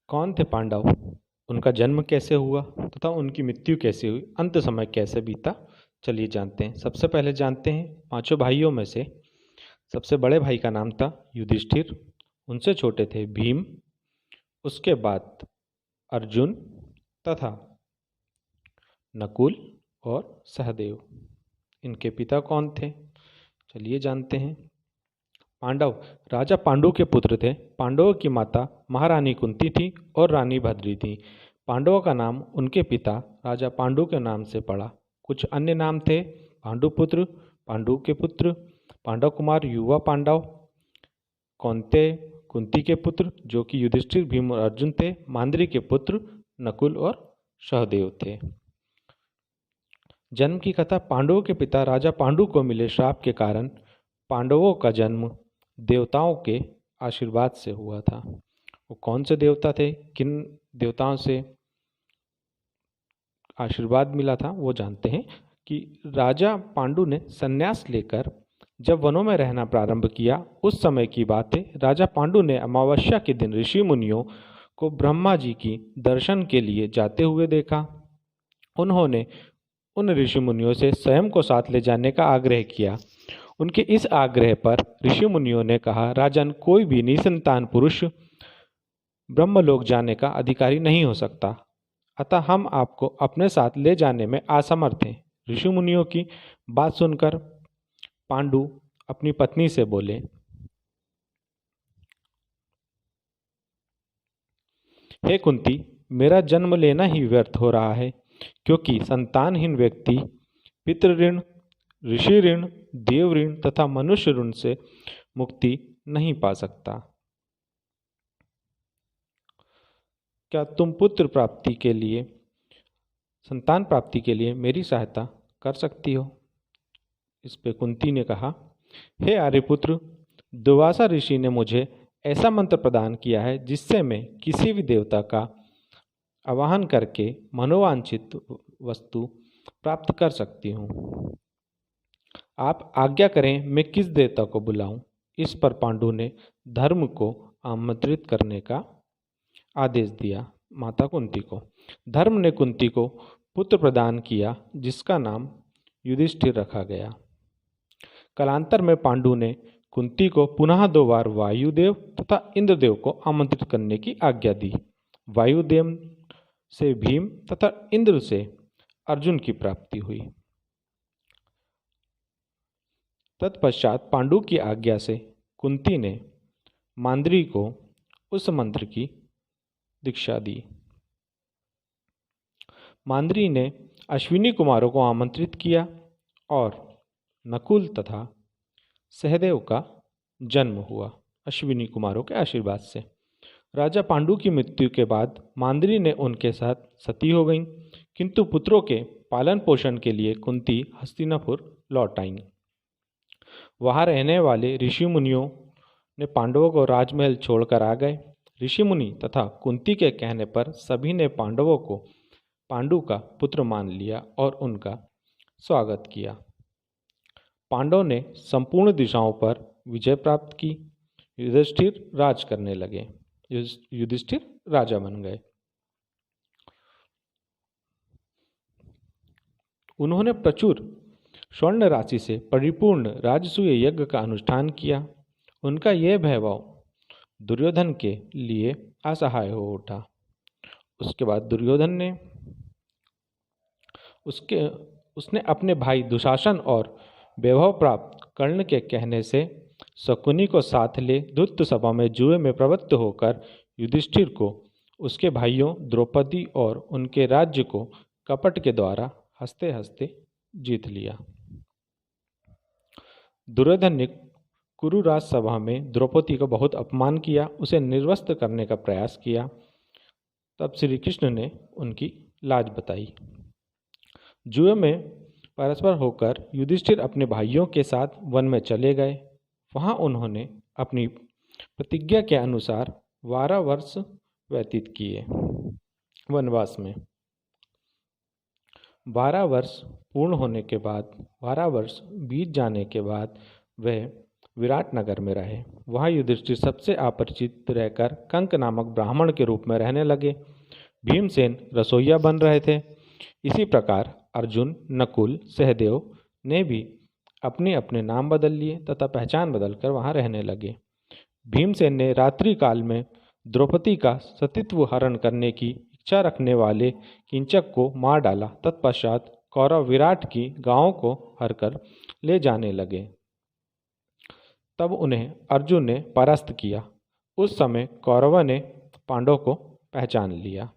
कौन थे पांडव, उनका जन्म कैसे हुआ तथा उनकी मृत्यु कैसे हुई, अंत समय कैसे बीता, चलिए जानते हैं। सबसे पहले जानते हैं पांचों भाइयों में से सबसे बड़े भाई का नाम था युधिष्ठिर, उनसे छोटे थे भीम, उसके बाद अर्जुन तथा नकुल और सहदेव। इनके पिता कौन थे, चलिए जानते हैं। पांडव राजा पांडु के पुत्र थे। पांडवों की माता महारानी कुंती थी और रानी भद्री थी। पांडवों का नाम उनके पिता राजा पांडु के नाम से पड़ा। कुछ अन्य नाम थे पांडुपुत्र, पांडु के पुत्र, पांडव कुमार युवा पांडव, कौन्तेय कुंती के पुत्र जो कि युधिष्ठिर, भीम और अर्जुन थे, मांद्री के पुत्र नकुल और सहदेव थे। जन्म की कथा। पांडवों के पिता राजा पांडु को मिले श्राप के कारण पांडवों का जन्म देवताओं के आशीर्वाद से हुआ था। वो कौन से देवता थे, किन देवताओं से आशीर्वाद मिला था, वो जानते हैं कि राजा पांडु ने संन्यास लेकर जब वनों में रहना प्रारंभ किया, उस समय की बात है। राजा पांडु ने अमावस्या के दिन ऋषि मुनियों को ब्रह्मा जी की दर्शन के लिए जाते हुए देखा। उन्होंने उन ऋषि मुनियों से स्वयं को साथ ले जाने का आग्रह किया। उनके इस आग्रह पर ऋषि मुनियों ने कहा, राजन, कोई भी निसंतान पुरुष ब्रह्मलोक जाने का अधिकारी नहीं हो सकता, अतः हम आपको अपने साथ ले जाने में असमर्थ हैं। ऋषि मुनियों की बात सुनकर पांडु अपनी पत्नी से बोले, हे कुंती, मेरा जन्म लेना ही व्यर्थ हो रहा है, क्योंकि संतानहीन व्यक्ति पितृ ऋण, ऋषि ऋण, देव ऋण तथा मनुष्य ऋण से मुक्ति नहीं पा सकता। क्या तुम पुत्र प्राप्ति के लिए, संतान प्राप्ति के लिए मेरी सहायता कर सकती हो? इस पे कुंती ने कहा, हे आर्यपुत्र, दुर्वासा ऋषि ने मुझे ऐसा मंत्र प्रदान किया है जिससे मैं किसी भी देवता का आवाहन करके मनोवांछित वस्तु प्राप्त कर सकती हूँ। आप आज्ञा करें, मैं किस देवता को बुलाऊं? इस पर पांडु ने धर्म को आमंत्रित करने का आदेश दिया माता कुंती को। धर्म ने कुंती को पुत्र प्रदान किया जिसका नाम युधिष्ठिर रखा गया। कालांतर में पांडु ने कुंती को पुनः 2 बार वायुदेव तथा इंद्रदेव को आमंत्रित करने की आज्ञा दी। वायुदेव से भीम तथा इंद्र से अर्जुन की प्राप्ति हुई। तत्पश्चात पांडु की आज्ञा से कुंती ने मांद्री को उस मंत्र की दीक्षा दी। मांद्री ने अश्विनी कुमारों को आमंत्रित किया और नकुल तथा सहदेव का जन्म हुआ अश्विनी कुमारों के आशीर्वाद से। राजा पांडु की मृत्यु के बाद मांद्री ने उनके साथ सती हो गईं, किंतु पुत्रों के पालन पोषण के लिए कुंती हस्तिनापुर लौट आईं। वहां रहने वाले ऋषि मुनियों ने पांडवों को राजमहल छोड़कर आ गए। ऋषि मुनि तथा कुंती के कहने पर सभी ने पांडवों को पांडु का पुत्र मान लिया और उनका स्वागत किया। पांडव ने संपूर्ण दिशाओं पर विजय प्राप्त की। युधिष्ठिर राज करने लगे। युधिष्ठिर राजा बन गए। उन्होंने प्रचुर स्वर्ण राशि से परिपूर्ण राजसूय यज्ञ का अनुष्ठान किया। उनका यह वैभव दुर्योधन के लिए असहाय हो उठा। उसके बाद दुर्योधन ने उसने अपने भाई दुशासन और वैभव प्राप्त कर्ण के कहने से शकुनी को साथ ले धूर्त सभा में जुए में प्रवृत्त होकर युधिष्ठिर को, उसके भाइयों द्रौपदी और उनके राज्य को कपट के द्वारा हंसते हंसते जीत लिया। दुर्योधन ने कुरुराज सभा में द्रौपदी का बहुत अपमान किया, उसे निर्वस्त्र करने का प्रयास किया। तब श्री कृष्ण ने उनकी लाज बताई। जुए में परस्पर होकर युधिष्ठिर अपने भाइयों के साथ वन में चले गए। वहां उन्होंने अपनी प्रतिज्ञा के अनुसार 12 वर्ष व्यतीत किए वनवास में। 12 वर्ष पूर्ण होने के बाद, 12 वर्ष बीत जाने के बाद वह विराटनगर में रहे। वहाँ युधिष्ठिर सबसे अपरिचित रहकर कंक नामक ब्राह्मण के रूप में रहने लगे। भीमसेन रसोइया बन रहे थे। इसी प्रकार अर्जुन, नकुल, सहदेव ने भी अपने अपने नाम बदल लिए तथा पहचान बदलकर वहाँ रहने लगे। भीमसेन ने रात्रि काल में द्रौपदी का सतीत्व हरण करने की इच्छा रखने वाले किंचक को मार डाला। तत्पश्चात कौरव विराट की गांवों को हरकर ले जाने लगे। तब उन्हें अर्जुन ने परास्त किया। उस समय कौरवों ने पांडवों को पहचान लिया।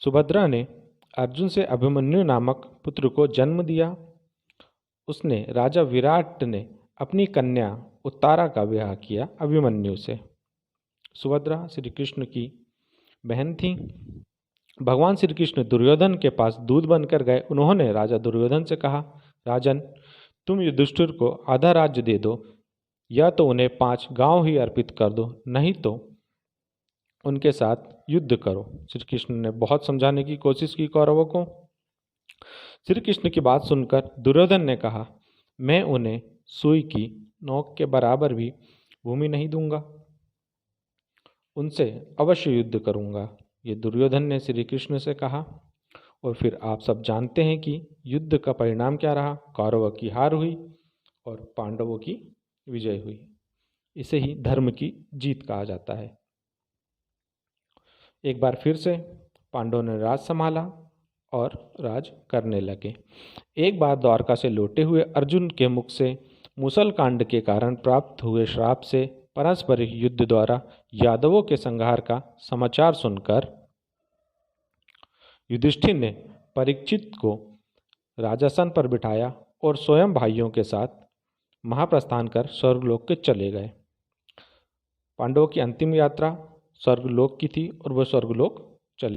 सुभद्रा ने अर्जुन से अभिमन्यु नामक पुत्र को जन्म दिया। उसने राजा विराट ने अपनी कन्या उत्तारा का विवाह किया अभिमन्यु से। सुभद्रा श्री कृष्ण की बहन थी। भगवान श्री कृष्ण दुर्योधन के पास दूध बनकर गए। उन्होंने राजा दुर्योधन से कहा, राजन, तुम युधिष्ठिर को आधा राज्य दे दो, या तो उन्हें 5 गांव ही अर्पित कर दो, नहीं तो उनके साथ युद्ध करो। श्री कृष्ण ने बहुत समझाने की कोशिश की कौरवों को। श्री कृष्ण की बात सुनकर दुर्योधन ने कहा, मैं उन्हें सुई की नोक के बराबर भी भूमि नहीं दूंगा, उनसे अवश्य युद्ध करूंगा। ये दुर्योधन ने श्री कृष्ण से कहा। और फिर आप सब जानते हैं कि युद्ध का परिणाम क्या रहा। कौरवों की हार हुई और पांडवों की विजय हुई। इसे ही धर्म की जीत कहा जाता है। एक बार फिर से पांडवों ने राज संभाला और राज करने लगे। एक बार द्वारका से लौटे हुए अर्जुन के मुख से मुसल कांड के कारण प्राप्त हुए श्राप से पारस्परिक युद्ध द्वारा यादवों के संहार का समाचार सुनकर युधिष्ठिर ने परीक्षित को राजासन पर बिठाया और स्वयं भाइयों के साथ महाप्रस्थान कर स्वर्गलोक के चले गए। पांडवों की अंतिम यात्रा स्वर्गलोक की थी और वह स्वर्गलोक